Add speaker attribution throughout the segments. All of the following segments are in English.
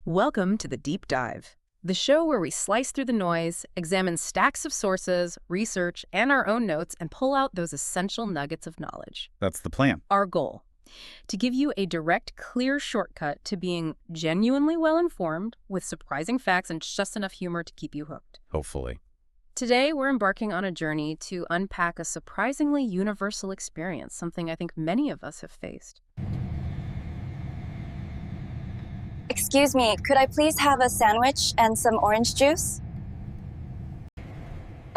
Speaker 1: Welcome to The Deep Dive, the show where we slice through the noise, examine stacks of sources, research, and our own notes, and pull out those essential nuggets of knowledge.
Speaker 2: That's the plan.
Speaker 1: Our goal: to give you a direct, clear shortcut to being genuinely well-informed with surprising facts and just enough humor to keep you hooked.
Speaker 2: Hopefully.
Speaker 1: Today, we're embarking on a journey to unpack a surprisingly universal experience, something I think many of us have faced.
Speaker 3: Excuse me, could I please have a sandwich and some orange juice?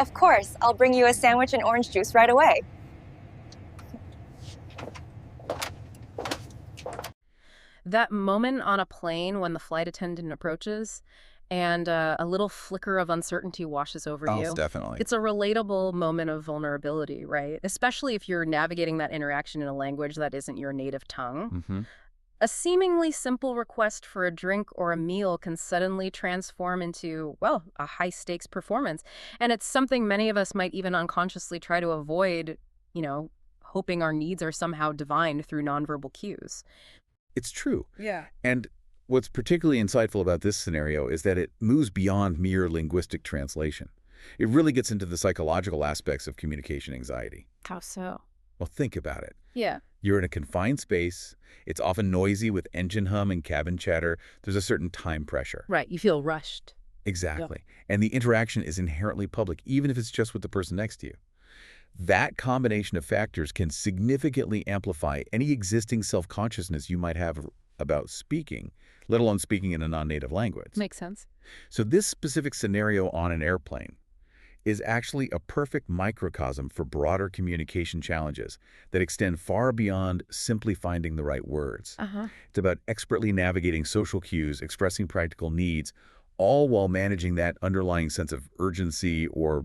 Speaker 3: Of course, I'll bring you a sandwich and orange juice right away.
Speaker 1: That moment on a plane when the flight attendant approaches and a little flicker of uncertainty washes over you.
Speaker 2: Oh, definitely.
Speaker 1: It's a relatable moment of vulnerability, right? Especially if you're navigating that interaction in a language that isn't your native tongue.
Speaker 2: Mm-hmm.
Speaker 1: A seemingly simple request for a drink or a meal can suddenly transform into, well, a high-stakes performance. And it's something many of us might even unconsciously try to avoid, hoping our needs are somehow divined through nonverbal cues.
Speaker 2: It's true.
Speaker 1: Yeah.
Speaker 2: And what's particularly insightful about this scenario is that it moves beyond mere linguistic translation. It really gets into the psychological aspects of communication anxiety.
Speaker 1: How so?
Speaker 2: Well, think about it.
Speaker 1: Yeah.
Speaker 2: You're in a confined space. It's often noisy with engine hum and cabin chatter. There's a certain time pressure.
Speaker 1: Right. You feel rushed.
Speaker 2: Exactly. And the interaction is inherently public, even if it's just with the person next to you. That combination of factors can significantly amplify any existing self-consciousness you might have about speaking, let alone speaking in a non-native language.
Speaker 1: Makes sense.
Speaker 2: So this specific scenario on an airplane is actually a perfect microcosm for broader communication challenges that extend far beyond simply finding the right words. It's about expertly navigating social cues, expressing practical needs, all while managing that underlying sense of urgency or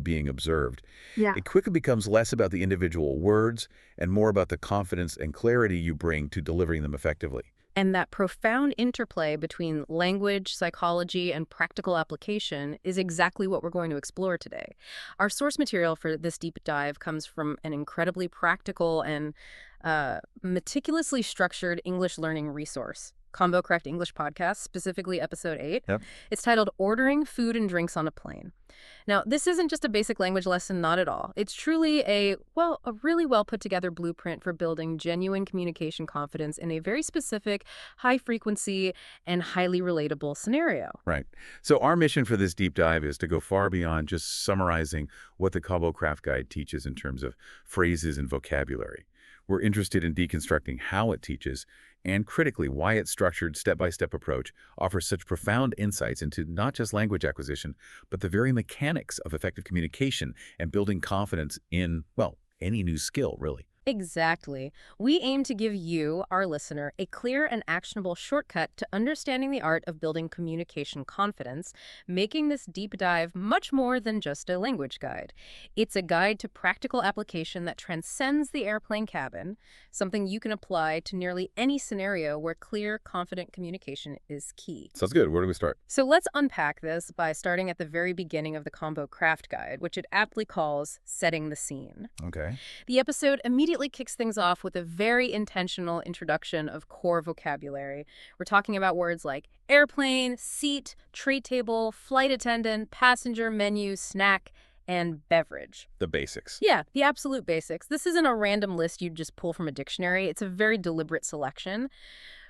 Speaker 2: being observed.
Speaker 1: Yeah.
Speaker 2: It quickly becomes less about the individual words and more about the confidence and clarity you bring to delivering them effectively.
Speaker 1: And that profound interplay between language, psychology, and practical application is exactly what we're going to explore today. Our source material for this deep dive comes from an incredibly practical and meticulously structured English learning resource, Convo Craft English Podcast, specifically episode 8.
Speaker 2: Yep.
Speaker 1: It's titled Ordering Food and Drinks on a Plane. Now, this isn't just a basic language lesson, not at all. It's truly a really well put together blueprint for building genuine communication confidence in a very specific, high frequency, and highly relatable scenario.
Speaker 2: Right. So our mission for this deep dive is to go far beyond just summarizing what the Convo Craft Guide teaches in terms of phrases and vocabulary. We're interested in deconstructing how it teaches and, critically, why its structured step-by-step approach offers such profound insights into not just language acquisition, but the very mechanics of effective communication and building confidence in, any new skill, really.
Speaker 1: Exactly. We aim to give you, our listener, a clear and actionable shortcut to understanding the art of building communication confidence, making this deep dive much more than just a language guide. It's a guide to practical application that transcends the airplane cabin, something you can apply to nearly any scenario where clear, confident communication is key.
Speaker 2: Sounds good. Where do we start?
Speaker 1: So let's unpack this by starting at the very beginning of the Convo Craft Guide, which it aptly calls Setting the Scene.
Speaker 2: Okay.
Speaker 1: The episode immediately kicks things off with a very intentional introduction of core vocabulary. We're talking about words like airplane, seat, tray table, flight attendant, passenger, menu, snack, and beverage.
Speaker 2: The basics.
Speaker 1: Yeah, the absolute basics. This isn't a random list you'd just pull from a dictionary. It's a very deliberate selection.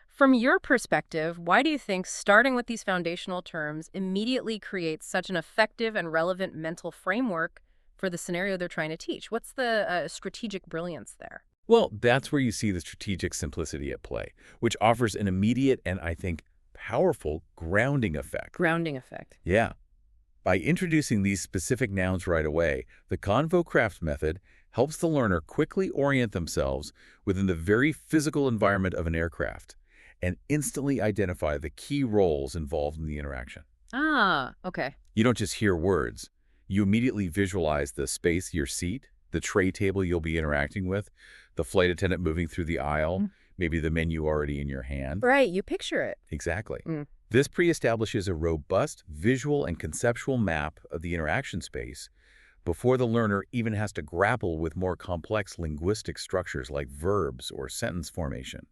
Speaker 1: From your perspective, why do you think starting with these foundational terms immediately creates such an effective and relevant mental framework for the scenario they're trying to teach? What's the strategic brilliance there?
Speaker 2: Well, that's where you see the strategic simplicity at play, which offers an immediate and, I think, powerful grounding effect.
Speaker 1: Grounding effect.
Speaker 2: Yeah. By introducing these specific nouns right away, the Convo Craft method helps the learner quickly orient themselves within the very physical environment of an aircraft and instantly identify the key roles involved in the interaction.
Speaker 1: Ah, okay.
Speaker 2: You don't just hear words. You immediately visualize the space, your seat, the tray table you'll be interacting with, the flight attendant moving through the aisle, maybe the menu already in your hand.
Speaker 1: Right, you picture it.
Speaker 2: Exactly. This pre-establishes a robust visual and conceptual map of the interaction space before the learner even has to grapple with more complex linguistic structures like verbs or sentence formation.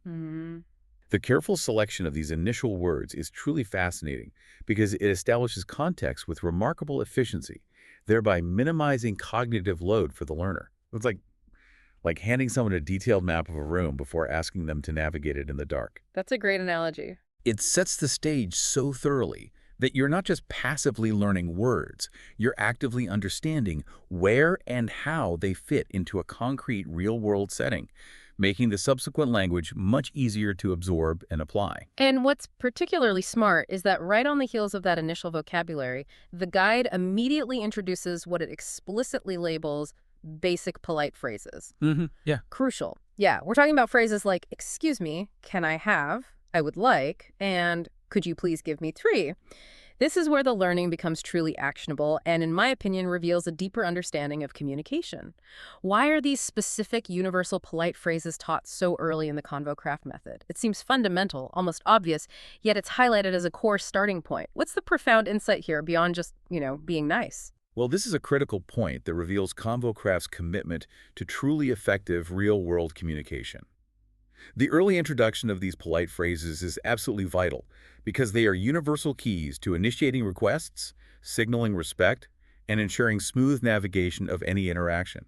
Speaker 2: The careful selection of these initial words is truly fascinating because it establishes context with remarkable efficiency, thereby minimizing cognitive load for the learner. It's like handing someone a detailed map of a room before asking them to navigate it in the dark.
Speaker 1: That's a great analogy.
Speaker 2: It sets the stage so thoroughly that you're not just passively learning words, you're actively understanding where and how they fit into a concrete real-world setting, making the subsequent language much easier to absorb and apply.
Speaker 1: And what's particularly smart is that right on the heels of that initial vocabulary, the guide immediately introduces what it explicitly labels basic polite phrases.
Speaker 2: Yeah.
Speaker 1: Crucial. Yeah, we're talking about phrases like, excuse me, can I have, I would like, and could you please give me 3? This is where the learning becomes truly actionable and, in my opinion, reveals a deeper understanding of communication. Why are these specific universal polite phrases taught so early in the Convo Craft method? It seems fundamental, almost obvious, yet it's highlighted as a core starting point. What's the profound insight here beyond just, being nice?
Speaker 2: Well, this is a critical point that reveals Convo Craft's commitment to truly effective real-world communication. The early introduction of these polite phrases is absolutely vital because they are universal keys to initiating requests, signaling respect, and ensuring smooth navigation of any interaction,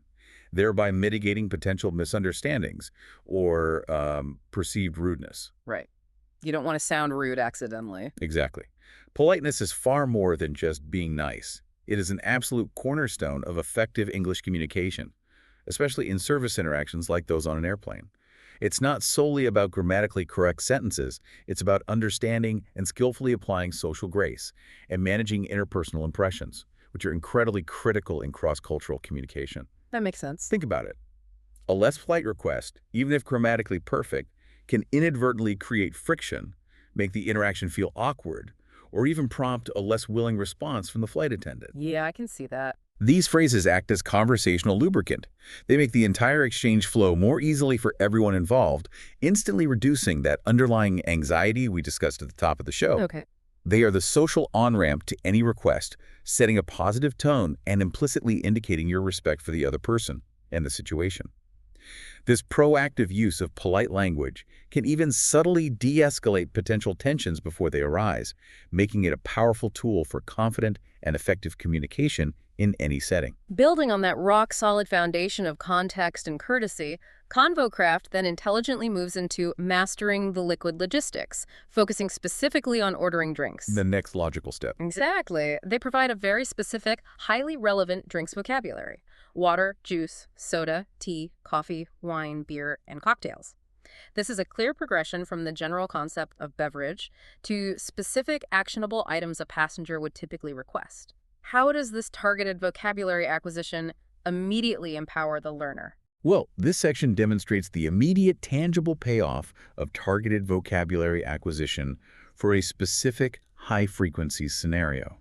Speaker 2: thereby mitigating potential misunderstandings or perceived rudeness.
Speaker 1: Right. You don't want to sound rude accidentally.
Speaker 2: Exactly. Politeness is far more than just being nice. It is an absolute cornerstone of effective English communication, especially in service interactions like those on an airplane. It's not solely about grammatically correct sentences. It's about understanding and skillfully applying social grace and managing interpersonal impressions, which are incredibly critical in cross-cultural communication.
Speaker 1: That makes sense.
Speaker 2: Think about it. A less polite request, even if grammatically perfect, can inadvertently create friction, make the interaction feel awkward, or even prompt a less willing response from the flight attendant.
Speaker 1: Yeah, I can see that.
Speaker 2: These phrases act as conversational lubricant. They make the entire exchange flow more easily for everyone involved, instantly reducing that underlying anxiety we discussed at the top of the show.
Speaker 1: Okay.
Speaker 2: They are the social on-ramp to any request, setting a positive tone and implicitly indicating your respect for the other person and the situation. This proactive use of polite language can even subtly de-escalate potential tensions before they arise, making it a powerful tool for confident and effective communication in any setting.
Speaker 1: Building on that rock-solid foundation of context and courtesy, Convo Craft then intelligently moves into mastering the liquid logistics, focusing specifically on ordering drinks.
Speaker 2: The next logical step.
Speaker 1: Exactly. They provide a very specific, highly relevant drinks vocabulary: water, juice, soda, tea, coffee, wine, beer, and cocktails. This is a clear progression from the general concept of beverage to specific actionable items a passenger would typically request. How does this targeted vocabulary acquisition immediately empower the learner?
Speaker 2: Well, this section demonstrates the immediate tangible payoff of targeted vocabulary acquisition for a specific high-frequency scenario.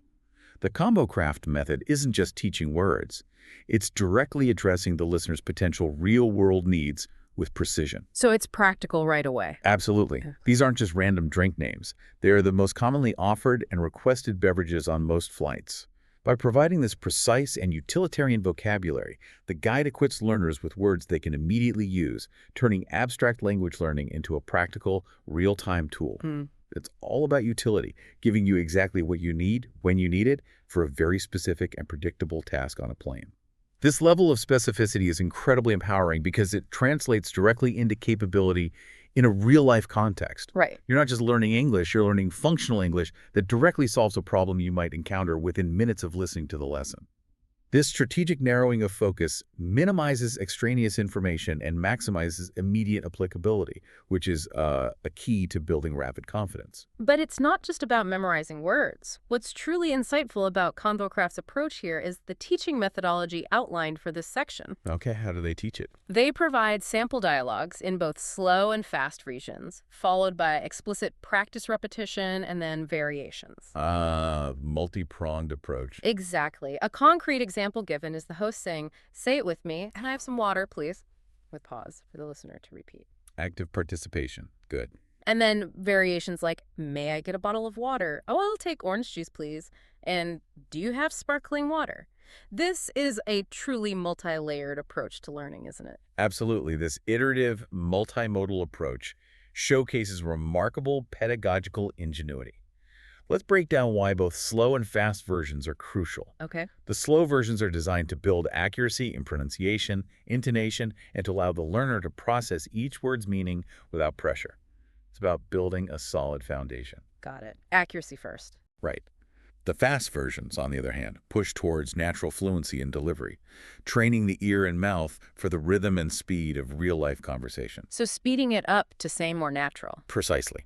Speaker 2: The Convo Craft method isn't just teaching words. It's directly addressing the listener's potential real-world needs with precision.
Speaker 1: So it's practical right away.
Speaker 2: Absolutely. These aren't just random drink names. They are the most commonly offered and requested beverages on most flights. By providing this precise and utilitarian vocabulary, the guide equips learners with words they can immediately use, turning abstract language learning into a practical, real-time tool. It's all about utility, giving you exactly what you need, when you need it, for a very specific and predictable task on a plane. This level of specificity is incredibly empowering because it translates directly into capability in a real-life context.
Speaker 1: Right.
Speaker 2: You're not just learning English, you're learning functional English that directly solves a problem you might encounter within minutes of listening to the lesson. This strategic narrowing of focus minimizes extraneous information and maximizes immediate applicability, which is a key to building rapid confidence.
Speaker 1: But it's not just about memorizing words. What's truly insightful about Convo Craft's approach here is the teaching methodology outlined for this section.
Speaker 2: Okay, how do they teach it?
Speaker 1: They provide sample dialogues in both slow and fast regions, followed by explicit practice repetition and then variations.
Speaker 2: Multi-pronged approach.
Speaker 1: Exactly. A concrete example given is the host saying, "Say it with me, and I have some water, please," with pause for the listener to repeat.
Speaker 2: Active participation. Good.
Speaker 1: And then variations like, "May I get a bottle of water? Oh, I'll take orange juice, please." And "Do you have sparkling water?" This is a truly multi-layered approach to learning, isn't it?
Speaker 2: Absolutely. This iterative, multimodal approach showcases remarkable pedagogical ingenuity. Let's break down why both slow and fast versions are crucial.
Speaker 1: Okay.
Speaker 2: The slow versions are designed to build accuracy in pronunciation, intonation, and to allow the learner to process each word's meaning without pressure. It's about building a solid foundation.
Speaker 1: Got it. Accuracy first.
Speaker 2: Right. The fast versions, on the other hand, push towards natural fluency in delivery, training the ear and mouth for the rhythm and speed of real-life conversation.
Speaker 1: So speeding it up to say more natural.
Speaker 2: Precisely.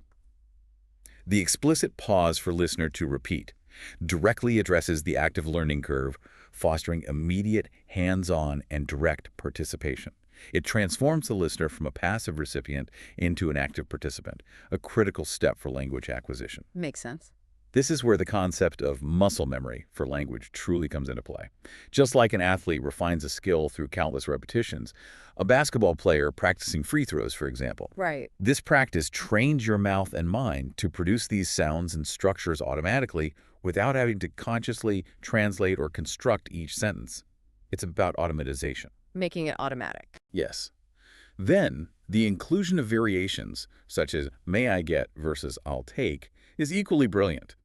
Speaker 2: The explicit pause for listener to repeat directly addresses the active learning curve, fostering immediate, hands-on, and direct participation. It transforms the listener from a passive recipient into an active participant, a critical step for language acquisition.
Speaker 1: Makes sense.
Speaker 2: This is where the concept of muscle memory for language truly comes into play. Just like an athlete refines a skill through countless repetitions, a basketball player practicing free throws, for example.
Speaker 1: Right.
Speaker 2: This practice trains your mouth and mind to produce these sounds and structures automatically without having to consciously translate or construct each sentence. It's about automatization.
Speaker 1: Making it automatic.
Speaker 2: Yes. Then, the inclusion of variations, such as may I get versus I'll take, is equally brilliant.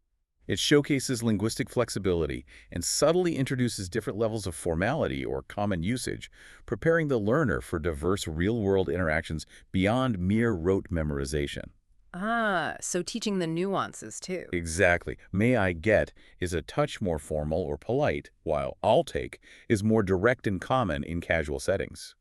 Speaker 2: It showcases linguistic flexibility and subtly introduces different levels of formality or common usage, preparing the learner for diverse real-world interactions beyond mere rote memorization.
Speaker 1: Ah, so teaching the nuances too.
Speaker 2: Exactly. May I get is a touch more formal or polite, while I'll take is more direct and common in casual settings.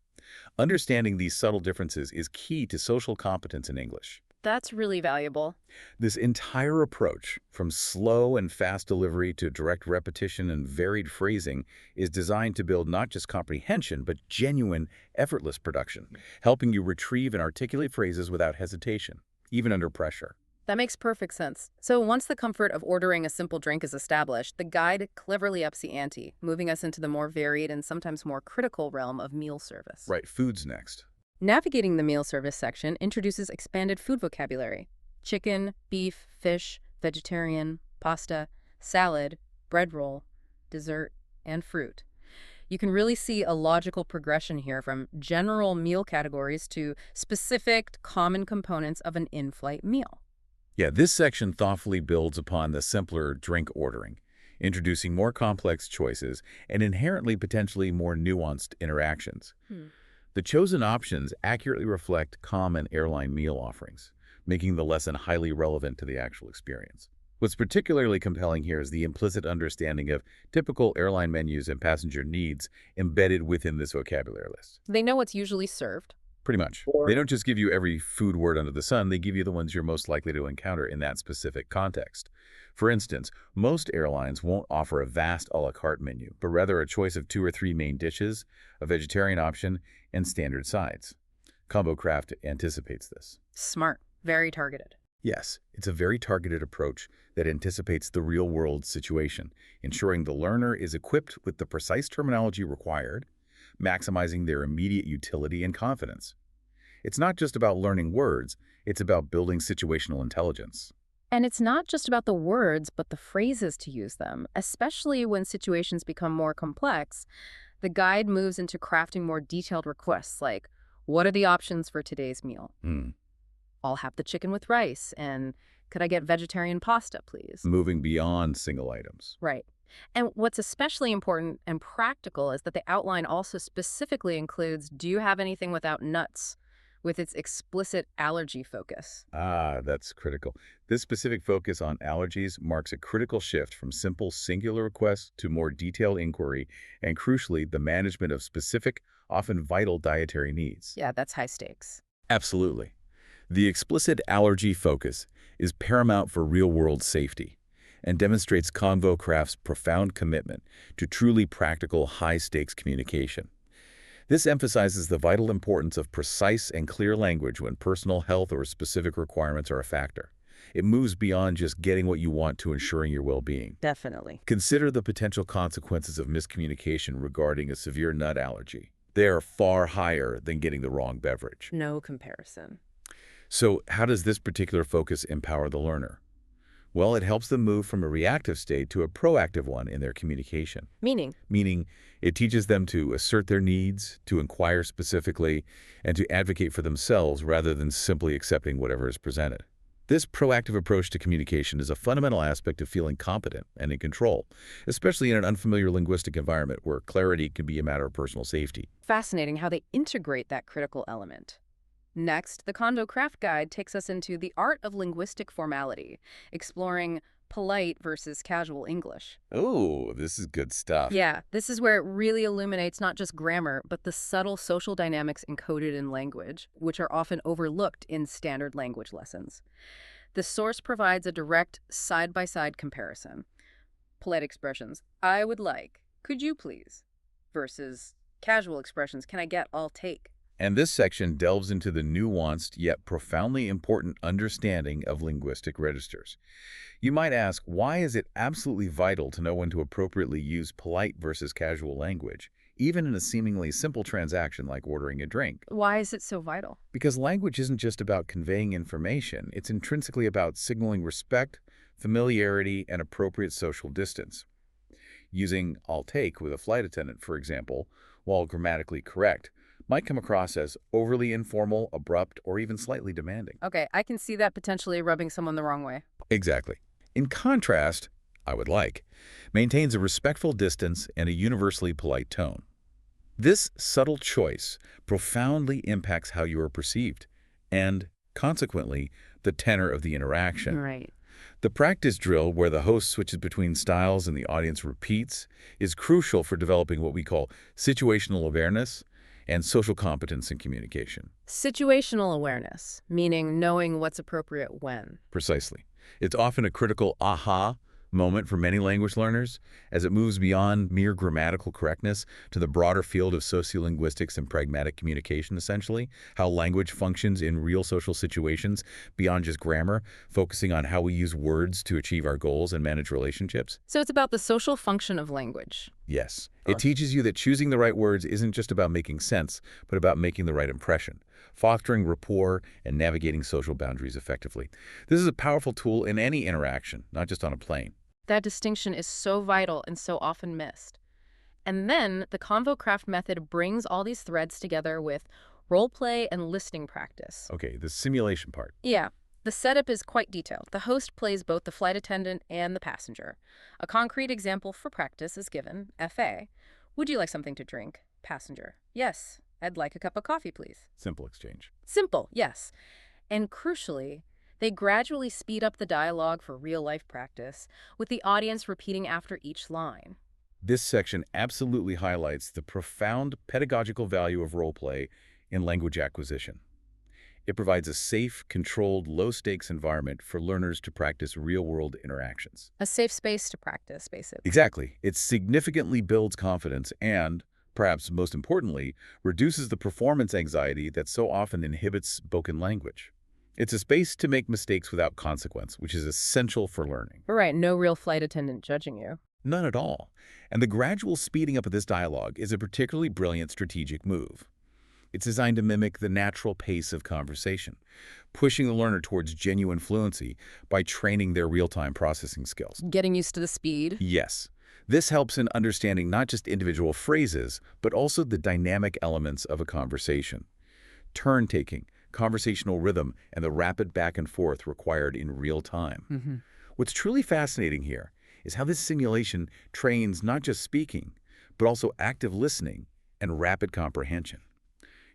Speaker 2: Understanding these subtle differences is key to social competence in English.
Speaker 1: That's really valuable.
Speaker 2: This entire approach, from slow and fast delivery to direct repetition and varied phrasing, is designed to build not just comprehension, but genuine, effortless production, helping you retrieve and articulate phrases without hesitation, even under pressure.
Speaker 1: That makes perfect sense. So once the comfort of ordering a simple drink is established, the guide cleverly ups the ante, moving us into the more varied and sometimes more critical realm of meal service.
Speaker 2: Right, food's next.
Speaker 1: Navigating the meal service section introduces expanded food vocabulary: chicken, beef, fish, vegetarian, pasta, salad, bread roll, dessert, and fruit. You can really see a logical progression here from general meal categories to specific, common components of an in-flight meal.
Speaker 2: Yeah, this section thoughtfully builds upon the simpler drink ordering, introducing more complex choices and inherently potentially more nuanced interactions. The chosen options accurately reflect common airline meal offerings, making the lesson highly relevant to the actual experience. What's particularly compelling here is the implicit understanding of typical airline menus and passenger needs embedded within this vocabulary list.
Speaker 1: They know what's usually served.
Speaker 2: Pretty much. They don't just give you every food word under the sun, they give you the ones you're most likely to encounter in that specific context. For instance, most airlines won't offer a vast a la carte menu, but rather a choice of 2 or 3 main dishes, a vegetarian option, and standard sides. Convo Craft anticipates this.
Speaker 1: Smart. Very targeted.
Speaker 2: Yes, it's a very targeted approach that anticipates the real-world situation, ensuring the learner is equipped with the precise terminology required, maximizing their immediate utility and confidence. It's not just about learning words, it's about building situational intelligence.
Speaker 1: And it's not just about the words, but the phrases to use them, especially when situations become more complex. The guide moves into crafting more detailed requests like, what are the options for today's meal? I'll have the chicken with rice, and could I get vegetarian pasta, please?
Speaker 2: Moving beyond single items.
Speaker 1: Right. And what's especially important and practical is that the outline also specifically includes, do you have anything without nuts, with its explicit allergy focus.
Speaker 2: Ah, that's critical. This specific focus on allergies marks a critical shift from simple singular requests to more detailed inquiry and, crucially, the management of specific, often vital dietary needs.
Speaker 1: Yeah, that's high stakes.
Speaker 2: Absolutely. The explicit allergy focus is paramount for real-world safety and demonstrates Convo Craft's profound commitment to truly practical, high-stakes communication. This emphasizes the vital importance of precise and clear language when personal health or specific requirements are a factor. It moves beyond just getting what you want to ensuring your well-being.
Speaker 1: Definitely.
Speaker 2: Consider the potential consequences of miscommunication regarding a severe nut allergy. They are far higher than getting the wrong beverage.
Speaker 1: No comparison.
Speaker 2: So how does this particular focus empower the learner? Well, it helps them move from a reactive state to a proactive one in their communication.
Speaker 1: Meaning?
Speaker 2: Meaning, it teaches them to assert their needs, to inquire specifically, and to advocate for themselves rather than simply accepting whatever is presented. This proactive approach to communication is a fundamental aspect of feeling competent and in control, especially in an unfamiliar linguistic environment where clarity can be a matter of personal safety.
Speaker 1: Fascinating how they integrate that critical element. Next, the Convo Craft Guide takes us into the art of linguistic formality, exploring polite versus casual English.
Speaker 2: Oh, this is good stuff.
Speaker 1: Yeah, this is where it really illuminates not just grammar, but the subtle social dynamics encoded in language, which are often overlooked in standard language lessons. The source provides a direct side-by-side comparison. Polite expressions, I would like, could you please, versus casual expressions, can I get, I'll take.
Speaker 2: And this section delves into the nuanced yet profoundly important understanding of linguistic registers. You might ask, why is it absolutely vital to know when to appropriately use polite versus casual language, even in a seemingly simple transaction like ordering a drink?
Speaker 1: Why is it so vital?
Speaker 2: Because language isn't just about conveying information, it's intrinsically about signaling respect, familiarity, and appropriate social distance. Using I'll take with a flight attendant, for example, while grammatically correct, might come across as overly informal, abrupt, or even slightly demanding.
Speaker 1: Okay, I can see that potentially rubbing someone the wrong way.
Speaker 2: Exactly. In contrast, I would like maintains a respectful distance and a universally polite tone. This subtle choice profoundly impacts how you are perceived and, consequently, the tenor of the interaction.
Speaker 1: Right.
Speaker 2: The practice drill, where the host switches between styles and the audience repeats, is crucial for developing what we call situational awareness and social competence in communication.
Speaker 1: Situational awareness, meaning knowing what's appropriate when.
Speaker 2: Precisely. It's often a critical aha moment for many language learners as it moves beyond mere grammatical correctness to the broader field of sociolinguistics and pragmatic communication, essentially, how language functions in real social situations beyond just grammar, focusing on how we use words to achieve our goals and manage relationships.
Speaker 1: So it's about the social function of language.
Speaker 2: Yes. It teaches you that choosing the right words isn't just about making sense, but about making the right impression, fostering rapport, and navigating social boundaries effectively. This is a powerful tool in any interaction, not just on a plane.
Speaker 1: That distinction is so vital and so often missed. And then the Convo Craft method brings all these threads together with role play and listening practice.
Speaker 2: Okay, the simulation part.
Speaker 1: Yeah. The setup is quite detailed. The host plays both the flight attendant and the passenger. A concrete example for practice is given, FA. Would you like something to drink? Passenger. Yes, I'd like a cup of coffee, please.
Speaker 2: Simple exchange.
Speaker 1: Simple, yes. And crucially, they gradually speed up the dialogue for real-life practice, with the audience repeating after each line.
Speaker 2: This section absolutely highlights the profound pedagogical value of role play in language acquisition. It provides a safe, controlled, low-stakes environment for learners to practice real-world interactions.
Speaker 1: A safe space to practice, basically.
Speaker 2: Exactly. It significantly builds confidence and, perhaps most importantly, reduces the performance anxiety that so often inhibits spoken language. It's a space to make mistakes without consequence, which is essential for learning.
Speaker 1: Right, no real flight attendant judging you.
Speaker 2: None at all. And the gradual speeding up of this dialogue is a particularly brilliant strategic move. It's designed to mimic the natural pace of conversation, pushing the learner towards genuine fluency by training their real-time processing skills.
Speaker 1: Getting used to the speed.
Speaker 2: Yes. This helps in understanding not just individual phrases, but also the dynamic elements of a conversation. Turn-taking, conversational rhythm, and the rapid back and forth required in real time. What's truly fascinating here is how this simulation trains not just speaking, but also active listening and rapid comprehension.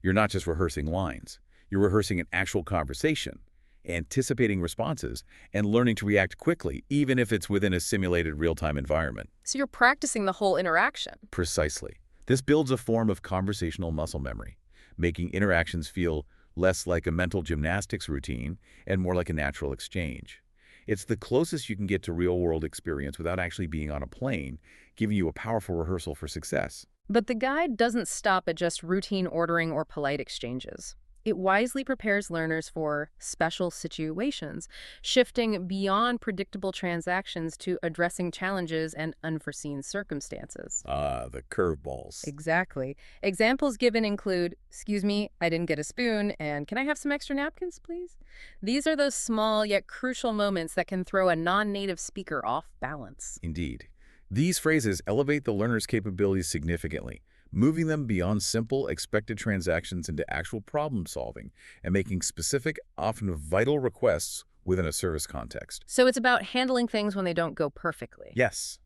Speaker 2: You're not just rehearsing lines. You're rehearsing an actual conversation, anticipating responses, and learning to react quickly, even if it's within a simulated real-time environment.
Speaker 1: So you're practicing the whole interaction.
Speaker 2: Precisely. This builds a form of conversational muscle memory, making interactions feel less like a mental gymnastics routine and more like a natural exchange. It's the closest you can get to real-world experience without actually being on a plane, giving you a powerful rehearsal for success.
Speaker 1: But the guide doesn't stop at just routine ordering or polite exchanges. It wisely prepares learners for special situations, shifting beyond predictable transactions to addressing challenges and unforeseen circumstances.
Speaker 2: Ah, the curveballs.
Speaker 1: Exactly. Examples given include, "Excuse me, I didn't get a spoon, and can I have some extra napkins, please?" These are those small yet crucial moments that can throw a non-native speaker off balance.
Speaker 2: Indeed. These phrases elevate the learner's capabilities significantly, moving them beyond simple, expected transactions into actual problem solving and making specific, often vital requests within a service context.
Speaker 1: So it's about handling things when they don't go perfectly.
Speaker 2: Yes.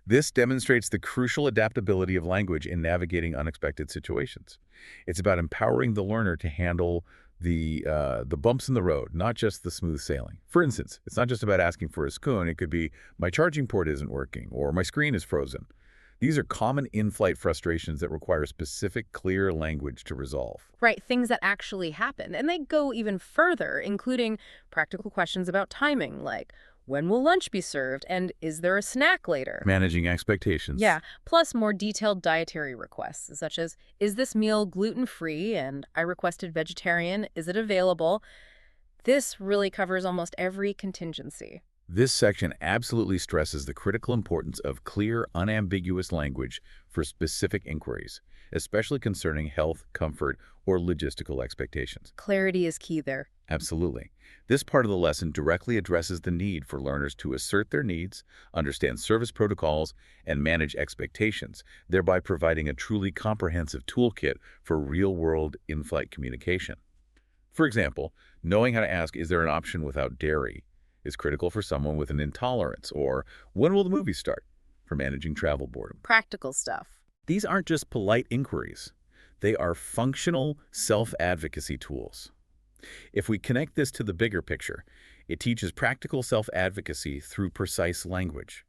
Speaker 2: This demonstrates the crucial adaptability of language in navigating unexpected situations. It's about empowering the learner to handle the bumps in the road, not just the smooth sailing. For instance, it's not just about asking for a spoon. It could be, my charging port isn't working, or my screen is frozen. These are common in-flight frustrations that require specific, clear language to resolve.
Speaker 1: Right, things that actually happen. And they go even further, including practical questions about timing, like, when will lunch be served, and is there a snack later?
Speaker 2: Managing expectations.
Speaker 1: Yeah, plus more detailed dietary requests, such as, is this meal gluten-free, and I requested vegetarian, is it available? This really covers almost every contingency.
Speaker 2: This section absolutely stresses the critical importance of clear, unambiguous language for specific inquiries, especially concerning health, comfort, or logistical expectations.
Speaker 1: Clarity is key there.
Speaker 2: Absolutely. This part of the lesson directly addresses the need for learners to assert their needs, understand service protocols, and manage expectations, thereby providing a truly comprehensive toolkit for real-world in-flight communication. For example, knowing how to ask, is there an option without dairy, is critical for someone with an intolerance, or when will the movie start, for managing travel boredom.
Speaker 1: Practical stuff.
Speaker 2: These aren't just polite inquiries. They are functional self-advocacy tools. If we connect this to the bigger picture, it teaches practical self-advocacy through precise language.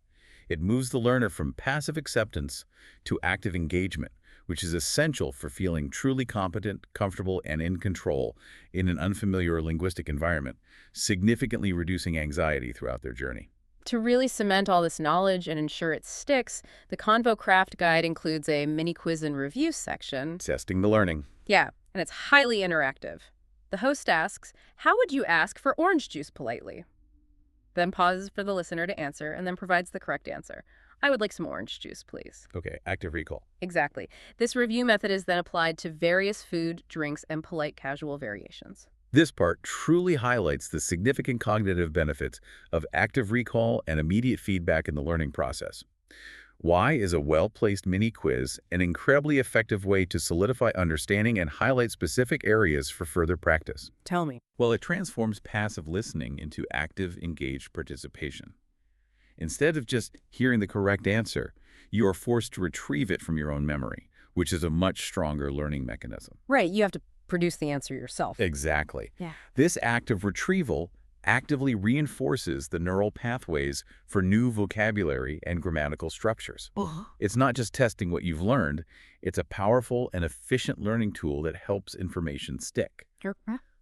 Speaker 2: It moves the learner from passive acceptance to active engagement, which is essential for feeling truly competent, comfortable, and in control in an unfamiliar linguistic environment, significantly reducing anxiety throughout their journey.
Speaker 1: To really cement all this knowledge and ensure it sticks, the Convo Craft Guide includes a mini quiz and review section.
Speaker 2: Testing the learning.
Speaker 1: Yeah, and it's highly interactive. The host asks, how would you ask for orange juice politely? Then pauses for the listener to answer and then provides the correct answer. I would like some orange juice, please.
Speaker 2: Okay, active recall.
Speaker 1: Exactly. This review method is then applied to various food, drinks, and polite casual variations.
Speaker 2: This part truly highlights the significant cognitive benefits of active recall and immediate feedback in the learning process. Why is a well-placed mini quiz an incredibly effective way to solidify understanding and highlight specific areas for further practice?
Speaker 1: Tell me.
Speaker 2: Well, it transforms passive listening into active, engaged participation. Instead of just hearing the correct answer, you are forced to retrieve it from your own memory, which is a much stronger learning mechanism.
Speaker 1: Right, you have to produce the answer yourself.
Speaker 2: Exactly.
Speaker 1: Yeah.
Speaker 2: This act of retrieval actively reinforces the neural pathways for new vocabulary and grammatical structures. It's not just testing what you've learned, it's a powerful and efficient learning tool that helps information stick.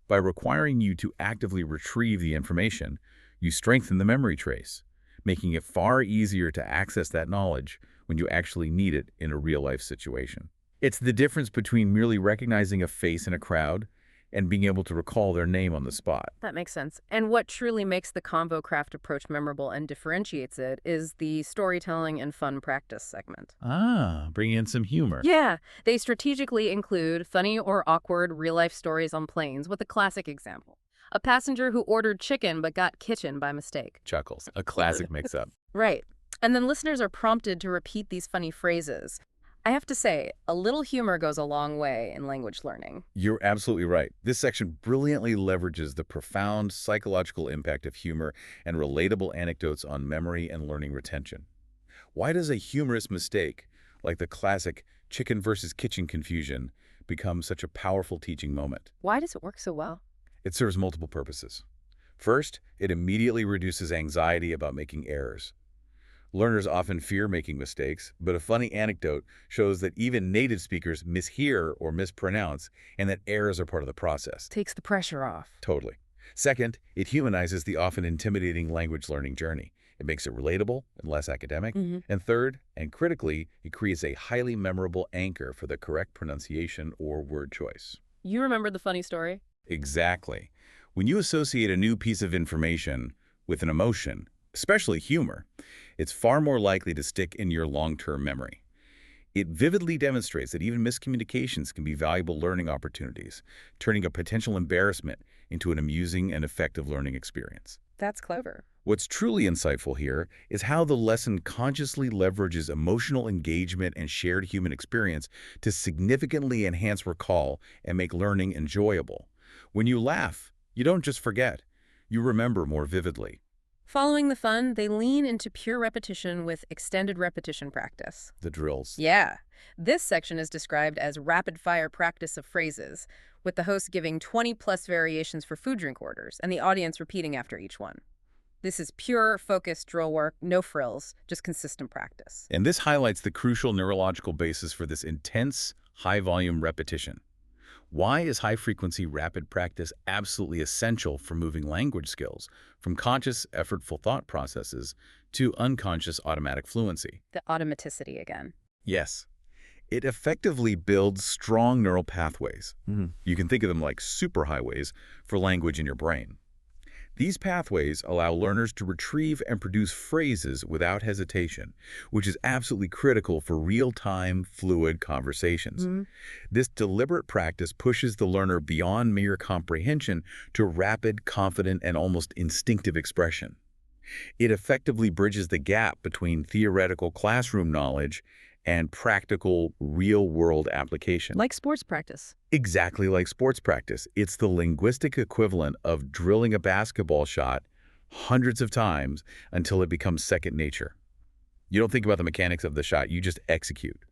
Speaker 2: By requiring you to actively retrieve the information, you strengthen the memory trace, making it far easier to access that knowledge when you actually need it in a real-life situation. It's the difference between merely recognizing a face in a crowd and being able to recall their name on the spot.
Speaker 1: That makes sense. And what truly makes the Convo Craft approach memorable and differentiates it is the storytelling and fun practice segment.
Speaker 2: Ah, bring in some humor.
Speaker 1: Yeah, they strategically include funny or awkward real-life stories on planes with a classic example. A passenger who ordered chicken but got kitchen by mistake.
Speaker 2: Chuckles, a classic mix-up.
Speaker 1: Right. And then listeners are prompted to repeat these funny phrases. I have to say, a little humor goes a long way in language learning.
Speaker 2: You're absolutely right. This section brilliantly leverages the profound psychological impact of humor and relatable anecdotes on memory and learning retention. Why does a humorous mistake, like the classic chicken versus kitchen confusion, become such a powerful teaching moment?
Speaker 1: Why does it work so well?
Speaker 2: It serves multiple purposes. First, it immediately reduces anxiety about making errors. Learners often fear making mistakes, but a funny anecdote shows that even native speakers mishear or mispronounce, and that errors are part of the process.
Speaker 1: Takes the pressure off.
Speaker 2: Totally. Second, it humanizes the often intimidating language learning journey. It makes it relatable and less academic. And third, and critically, it creates a highly memorable anchor for the correct pronunciation or word choice.
Speaker 1: You remember the funny story?
Speaker 2: Exactly. When you associate a new piece of information with an emotion, especially humor, it's far more likely to stick in your long-term memory. It vividly demonstrates that even miscommunications can be valuable learning opportunities, turning a potential embarrassment into an amusing and effective learning experience.
Speaker 1: That's clever.
Speaker 2: What's truly insightful here is how the lesson consciously leverages emotional engagement and shared human experience to significantly enhance recall and make learning enjoyable. When you laugh, you don't just forget, you remember more vividly.
Speaker 1: Following the fun, they lean into pure repetition with extended repetition practice.
Speaker 2: The drills.
Speaker 1: Yeah. This section is described as rapid-fire practice of phrases, with the host giving 20-plus variations for food drink orders and the audience repeating after each one. This is pure, focused drill work, no frills, just consistent practice.
Speaker 2: And this highlights the crucial neurological basis for this intense, high-volume repetition. Why is high-frequency rapid practice absolutely essential for moving language skills from conscious, effortful thought processes to unconscious automatic fluency?
Speaker 1: The automaticity again.
Speaker 2: Yes. It effectively builds strong neural pathways. You can think of them like superhighways for language in your brain. These pathways allow learners to retrieve and produce phrases without hesitation, which is absolutely critical for real-time, fluid conversations. This deliberate practice pushes the learner beyond mere comprehension to rapid, confident, and almost instinctive expression. It effectively bridges the gap between theoretical classroom knowledge and practical, real-world application.
Speaker 1: Like sports practice.
Speaker 2: Exactly like sports practice. It's the linguistic equivalent of drilling a basketball shot hundreds of times until it becomes second nature. You don't think about the mechanics of the shot, you just execute.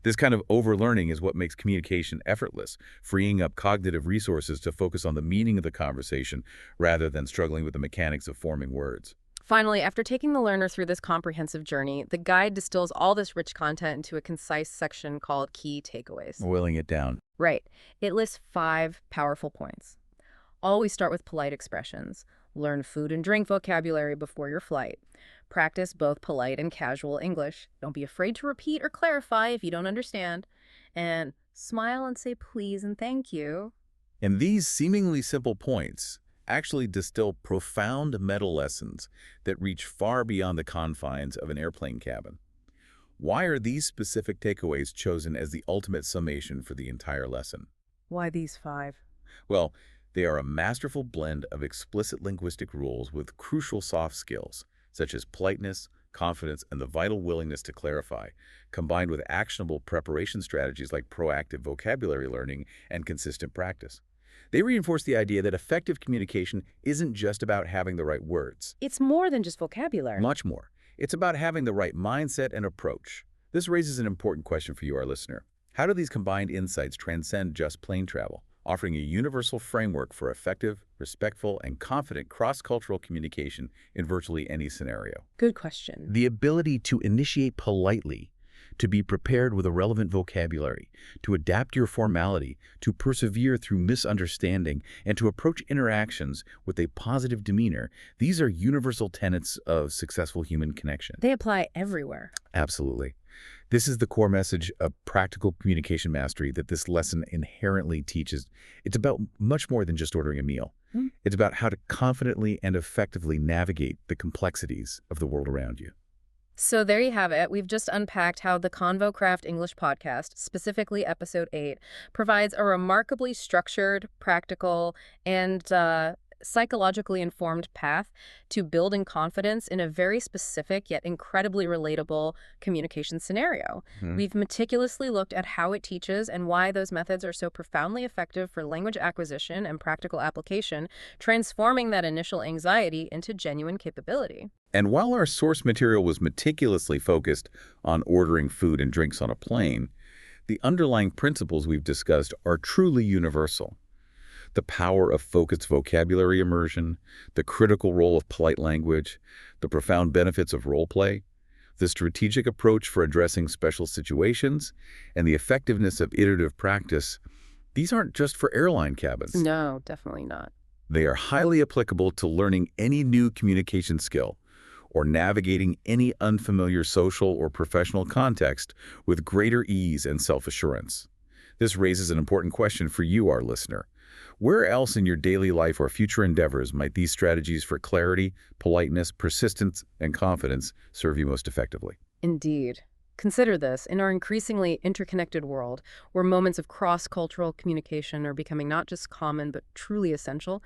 Speaker 2: This kind of overlearning is what makes communication effortless, freeing up cognitive resources to focus on the meaning of the conversation rather than struggling with the mechanics of forming words.
Speaker 1: Finally, after taking the learner through this comprehensive journey, the guide distills all this rich content into a concise section called Key Takeaways.
Speaker 2: Boiling it down.
Speaker 1: Right. It lists 5 powerful points. Always start with polite expressions. Learn food and drink vocabulary before your flight. Practice both polite and casual English. Don't be afraid to repeat or clarify if you don't understand. And smile and say please and thank you.
Speaker 2: And these seemingly simple points actually distill profound meta lessons that reach far beyond the confines of an airplane cabin. Why are these specific takeaways chosen as the ultimate summation for the entire lesson?
Speaker 1: Why these 5?
Speaker 2: Well, they are a masterful blend of explicit linguistic rules with crucial soft skills, such as politeness, confidence, and the vital willingness to clarify, combined with actionable preparation strategies like proactive vocabulary learning and consistent practice. They reinforce the idea that effective communication isn't just about having the right words.
Speaker 1: It's more than just vocabulary.
Speaker 2: Much more. It's about having the right mindset and approach. This raises an important question for you, our listener. How do these combined insights transcend just plane travel, offering a universal framework for effective, respectful, and confident cross-cultural communication in virtually any scenario?
Speaker 1: Good question.
Speaker 2: The ability to initiate politely, to be prepared with a relevant vocabulary, to adapt your formality, to persevere through misunderstanding, and to approach interactions with a positive demeanor, these are universal tenets of successful human connection.
Speaker 1: They apply everywhere.
Speaker 2: Absolutely. This is the core message of practical communication mastery that this lesson inherently teaches. It's about much more than just ordering a meal. It's about how to confidently and effectively navigate the complexities of the world around you.
Speaker 1: So there you have it. We've just unpacked how the Convo Craft English Podcast, specifically Episode 8, provides a remarkably structured, practical, and psychologically informed path to building confidence in a very specific yet incredibly relatable communication scenario. We've meticulously looked at how it teaches and why those methods are so profoundly effective for language acquisition and practical application, transforming that initial anxiety into genuine capability.
Speaker 2: And while our source material was meticulously focused on ordering food and drinks on a plane, the underlying principles we've discussed are truly universal. The power of focused vocabulary immersion, the critical role of polite language, the profound benefits of role play, the strategic approach for addressing special situations, and the effectiveness of iterative practice, these aren't just for airline cabins.
Speaker 1: No, definitely not.
Speaker 2: They are highly applicable to learning any new communication skill or navigating any unfamiliar social or professional context with greater ease and self-assurance. This raises an important question for you, our listener. Where else in your daily life or future endeavors might these strategies for clarity, politeness, persistence, and confidence serve you most effectively?
Speaker 1: Indeed. Consider this. In our increasingly interconnected world, where moments of cross-cultural communication are becoming not just common but truly essential,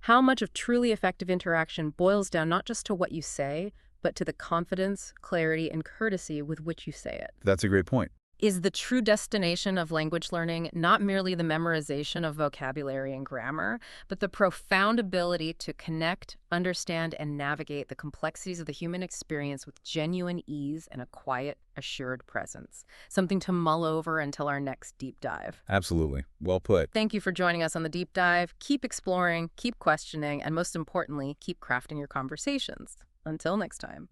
Speaker 1: how much of truly effective interaction boils down not just to what you say, but to the confidence, clarity, and courtesy with which you say it.
Speaker 2: That's a great point.
Speaker 1: Is the true destination of language learning not merely the memorization of vocabulary and grammar, but the profound ability to connect, understand, and navigate the complexities of the human experience with genuine ease and a quiet, assured presence? Something to mull over until our next deep dive.
Speaker 2: Absolutely. Well put.
Speaker 1: Thank you for joining us on the deep dive. Keep exploring, keep questioning, and most importantly, keep crafting your conversations. Until next time.